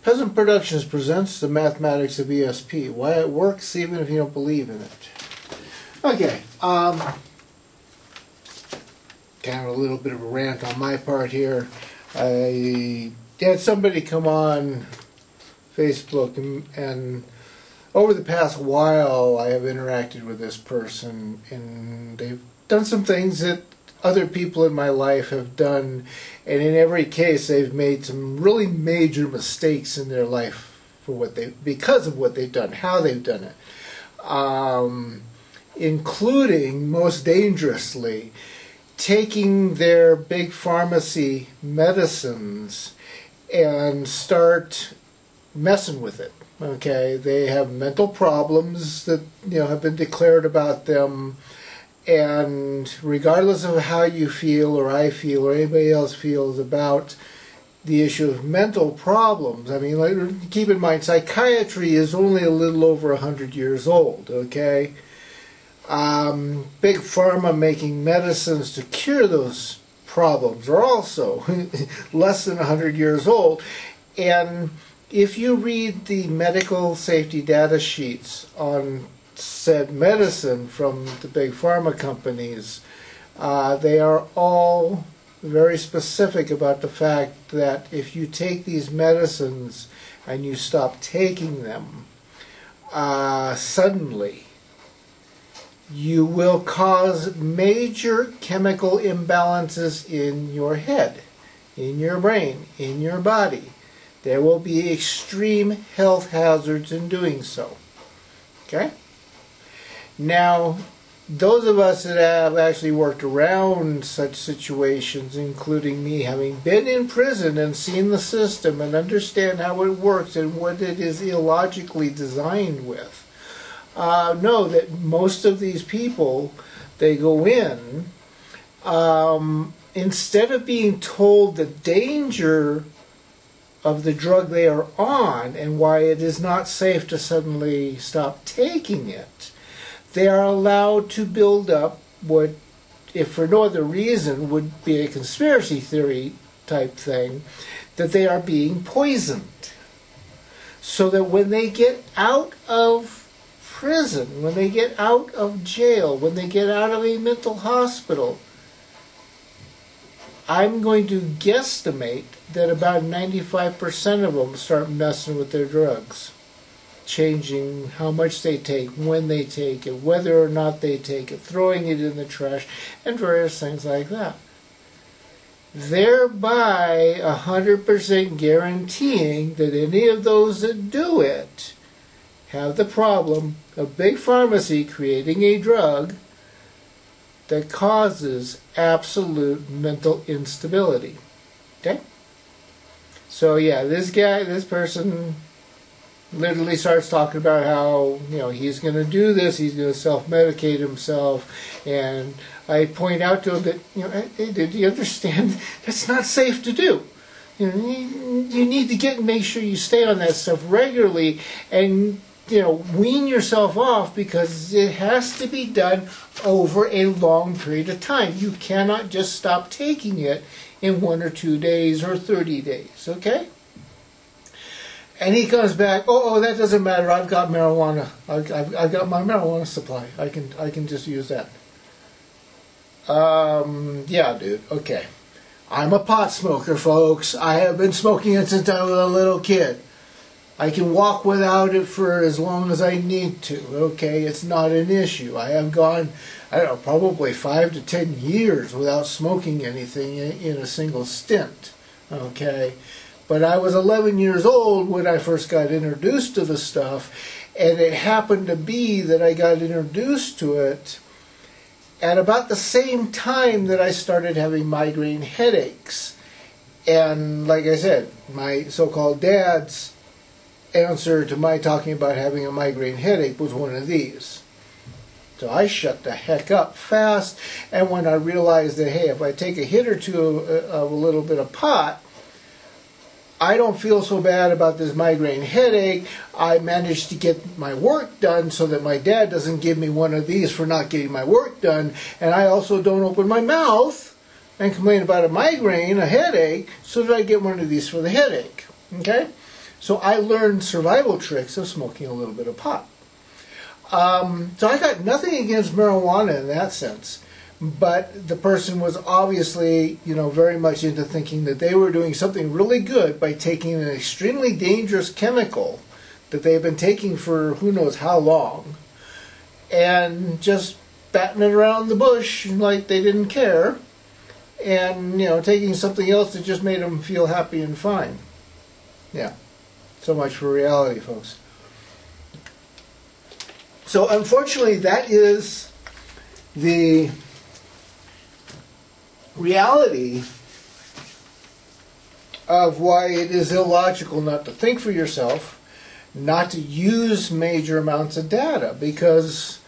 Peasant Productions presents the mathematics of ESP. Why it works even if you don't believe in it. Okay, kind of a little bit of a rant on my part here. I had somebody come on Facebook and over the past while I have interacted with this person, and they've done some things that other people in my life have done, and in every case they've made some really major mistakes in their life because of what they've done, how they've done it, including, most dangerously, taking their big pharmacy medicines and start messing with it. Okay, they have mental problems that have been declared about them. And regardless of how you feel or I feel or anybody else feels about the issue of mental problems, I mean, keep in mind, psychiatry is only a little over 100 years old, okay? Big pharma making medicines to cure those problems are also less than 100 years old. And if you read the medical safety data sheets on said medicine from the big pharma companies, they are all very specific about the fact that if you take these medicines and you stop taking them suddenly, you will cause major chemical imbalances in your head, in your brain, in your body. There will be extreme health hazards in doing so. Okay? Now, those of us that have actually worked around such situations, including me having been in prison and seen the system and understand how it works and what it is illogically designed with, know that most of these people, they go in, instead of being told the danger of the drug they are on and why it is not safe to suddenly stop taking it, they are allowed to build up what, if for no other reason, would be a conspiracy theory type thing, that they are being poisoned. So that when they get out of prison, when they get out of jail, when they get out of a mental hospital, I'm going to guesstimate that about 95% of them start messing with their drugs, changing how much they take, when they take it, whether or not they take it, throwing it in the trash, and various things like that. Thereby 100% guaranteeing that any of those that do it have the problem of big pharmacy creating a drug that causes absolute mental instability. Okay? So yeah, this person literally starts talking about how, he's going to do this, he's going to self-medicate himself, and I point out to him that, hey, do you understand? That's not safe to do. You need to make sure you stay on that stuff regularly and, wean yourself off, because it has to be done over a long period of time. You cannot just stop taking it in 1 or 2 days or 30 days, okay? And he comes back, oh, that doesn't matter. I've got marijuana. I've got my marijuana supply. I can just use that. Yeah, dude. Okay. I'm a pot smoker, folks. I have been smoking it since I was a little kid. I can walk without it for as long as I need to. Okay, it's not an issue. I have gone, probably 5 to 10 years without smoking anything in a single stint. Okay. But I was 11 years old when I first got introduced to the stuff, and it happened to be that I got introduced to it at about the same time that I started having migraine headaches. And like I said, my so-called dad's answer to my talking about having a migraine headache was one of these. So I shut the heck up fast, and when I realized that, hey, if I take a hit or two of a little bit of pot, I don't feel so bad about this migraine headache. I managed to get my work done so that my dad doesn't give me one of these for not getting my work done. And I also don't open my mouth and complain about a migraine, a headache, so that I get one of these for the headache. Okay? So I learned survival tricks of smoking a little bit of pot. So I got nothing against marijuana in that sense. But the person was obviously, very much into thinking that they were doing something really good by taking an extremely dangerous chemical that they had been taking for who knows how long and just batting it around the bush like they didn't care and, taking something else that just made them feel happy and fine. Yeah. So much for reality, folks. So unfortunately, that is the reality of why it is illogical not to think for yourself, not to use major amounts of data, because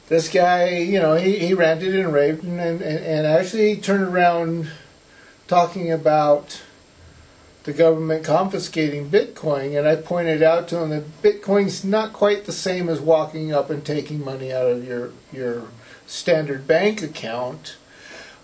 this guy, he ranted and raved and actually turned around talking about the government confiscating Bitcoin, and I pointed out to him that Bitcoin's not quite the same as walking up and taking money out of your standard bank account.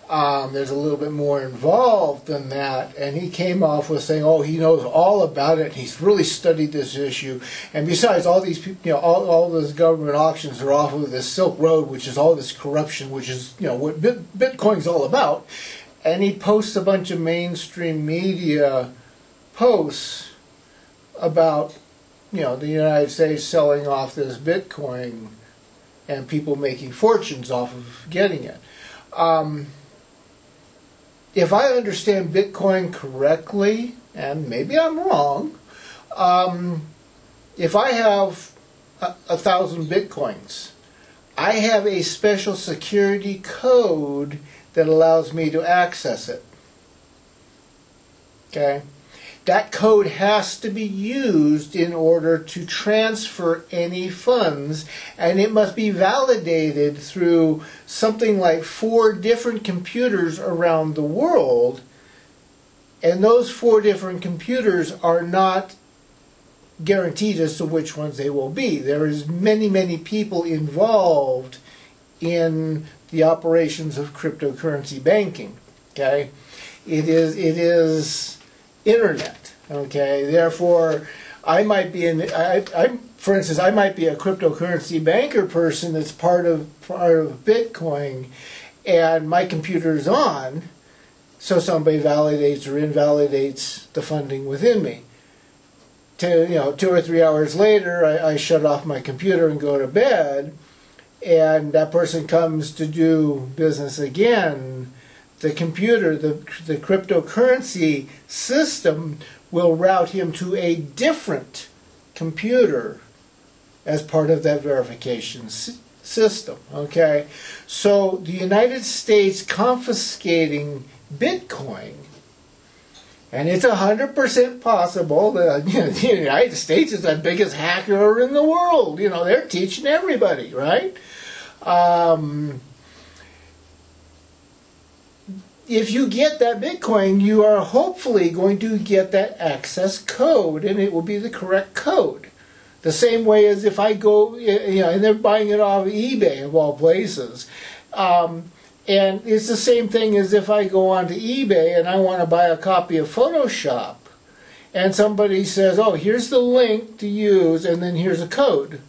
There's a little bit more involved than that, and he came off with saying, "Oh, he knows all about it. He's really studied this issue, and besides, all these people, all those government auctions are off of this Silk Road, which is all this corruption, which is what Bitcoin's all about." And he posts a bunch of mainstream media posts about the United States selling off this Bitcoin and people making fortunes off of getting it. If I understand Bitcoin correctly, and maybe I'm wrong, if I have 1,000 Bitcoins, I have a special security code that allows me to access it. Okay? That code has to be used in order to transfer any funds, and it must be validated through something like 4 different computers around the world, and those 4 different computers are not guaranteed as to which ones they will be. There is many, many people involved in the operations of cryptocurrency banking. Okay? It is internet. Okay, therefore, I might be for instance, I might be a cryptocurrency banker person that's part of Bitcoin, and my computer's on, so somebody validates or invalidates the funding within me. 2 or 3 hours later, I shut off my computer and go to bed, and that person comes to do business again. The computer, the cryptocurrency system will route him to a different computer as part of that verification system. Okay? So the United States confiscating Bitcoin, and it's 100% possible that the United States is the biggest hacker in the world. They're teaching everybody, right? If you get that Bitcoin, you are hopefully going to get that access code, and it will be the correct code. The same way as if I go, and they're buying it off eBay of all places. And it's the same thing as if I go onto eBay and I want to buy a copy of Photoshop, and somebody says, "Oh, here's the link to use, and then here's a code."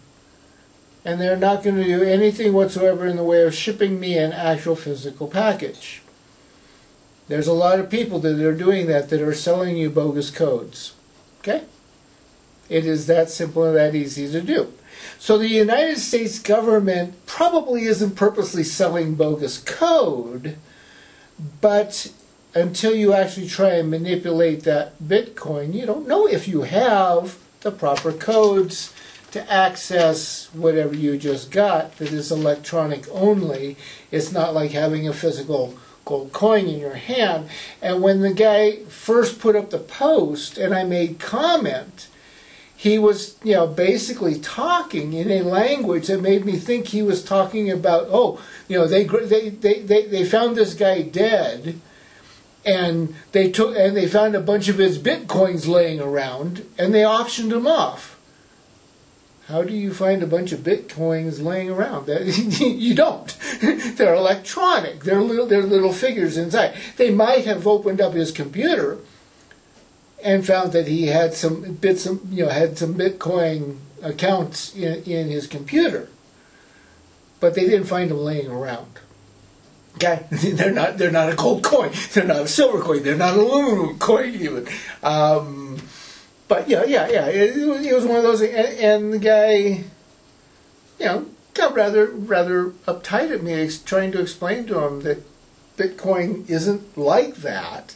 And they're not going to do anything whatsoever in the way of shipping me an actual physical package. There's a lot of people that are doing that are selling you bogus codes. Okay? It is that simple and that easy to do. So the United States government probably isn't purposely selling bogus code, but until you actually try and manipulate that Bitcoin, you don't know if you have the proper codes to access whatever you just got that is electronic only. It's not like having a physical gold coin in your hand. And when the guy first put up the post and I made comment, he was, basically talking in a language that made me think he was talking about, they found this guy dead, and they found a bunch of his Bitcoins laying around, and they auctioned them off. How do you find a bunch of Bitcoins laying around? You don't. They're electronic. They're little figures inside. They might have opened up his computer and found that he had some Bitcoin accounts in his computer, but they didn't find them laying around. Okay, they're not a gold coin, they're not a silver coin, they're not an aluminum coin even. But it was one of those, and the guy, got rather uptight at me, trying to explain to him that Bitcoin isn't like that.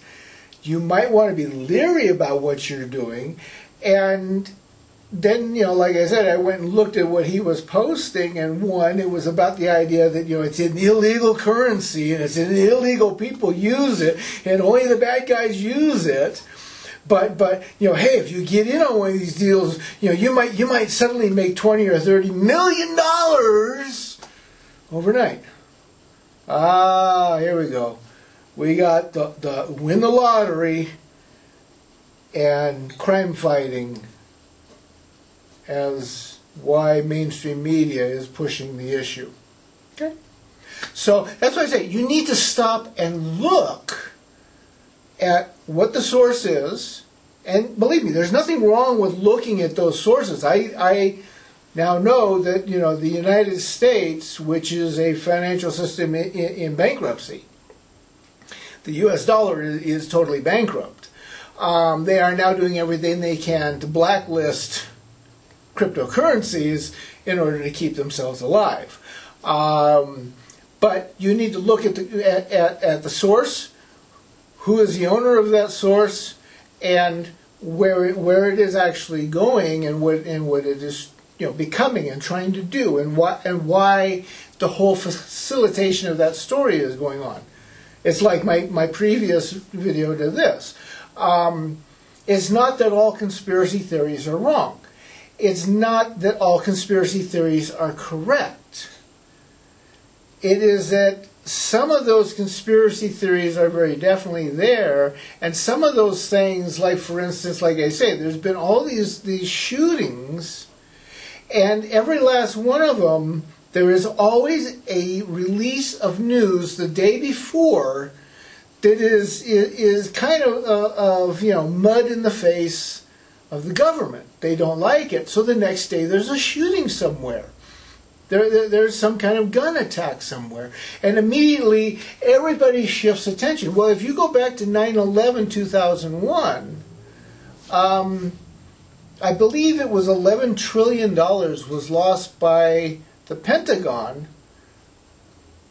You might want to be leery about what you're doing. And then, like I said, I went and looked at what he was posting, and one, it was about the idea that, it's an illegal currency, and it's an illegal, people use it, and only the bad guys use it. But hey, if you get in on one of these deals, you might suddenly make $20 or $30 million overnight. Here we go. We got the win the lottery and crime fighting as why mainstream media is pushing the issue. Okay? So that's why I say you need to stop and look at what the source is. And believe me, there's nothing wrong with looking at those sources. I now know that, the United States, which is a financial system in bankruptcy, the U.S. dollar is totally bankrupt. They are now doing everything they can to blacklist cryptocurrencies in order to keep themselves alive. But you need to look at the source, who is the owner of that source, and where it is actually going, and what it is becoming and trying to do, and why the whole facilitation of that story is going on. It's like my previous video to this. It's not that all conspiracy theories are wrong. It's not that all conspiracy theories are correct. It is that some of those conspiracy theories are very definitely there, and some of those things, like for instance, like I say, there's been all these shootings, and every last one of them, there is always a release of news the day before that is kind of mud in the face of the government. They don't like it, so the next day there's a shooting somewhere. There's some kind of gun attack somewhere. And immediately everybody shifts attention. Well, if you go back to 9/11/2001, I believe it was $11 trillion was lost by the Pentagon,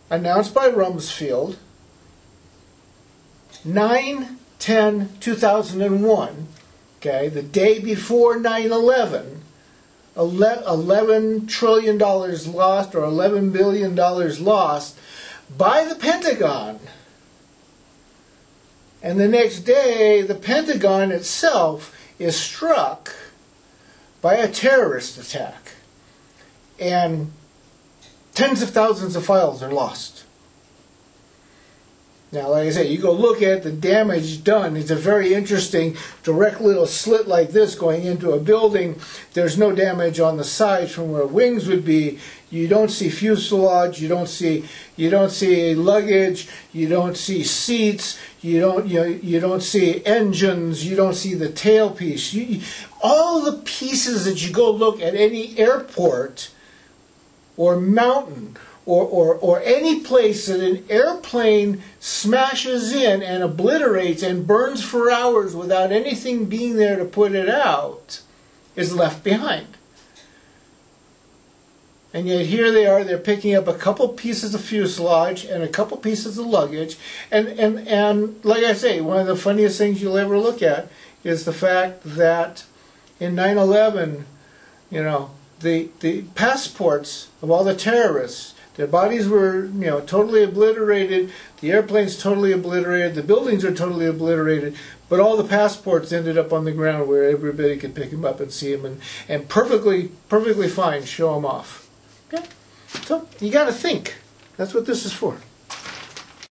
announced by Rumsfeld, 9/10/2001, okay, the day before 9/11, $11 trillion lost, or $11 billion lost by the Pentagon. And the next day, the Pentagon itself is struck by a terrorist attack. And tens of thousands of files are lost. Now, like I say, you go look at the damage done. It's a very interesting direct little slit like this going into a building. There's no damage on the sides from where wings would be. You don't see fuselage. You don't see luggage. You don't see seats. You don't see engines. You don't see the tailpiece. All the pieces that you go look at any airport or mountain or any place that an airplane smashes in and obliterates and burns for hours without anything being there to put it out is left behind. And yet here they are, they're picking up a couple pieces of fuselage and a couple pieces of luggage. And like I say, one of the funniest things you'll ever look at is the fact that in 9/11, the passports of all the terrorists, their bodies were, totally obliterated. The airplanes totally obliterated. The buildings are totally obliterated. But all the passports ended up on the ground where everybody could pick them up and see them and perfectly fine show them off. Okay? So you got to think. That's what this is for.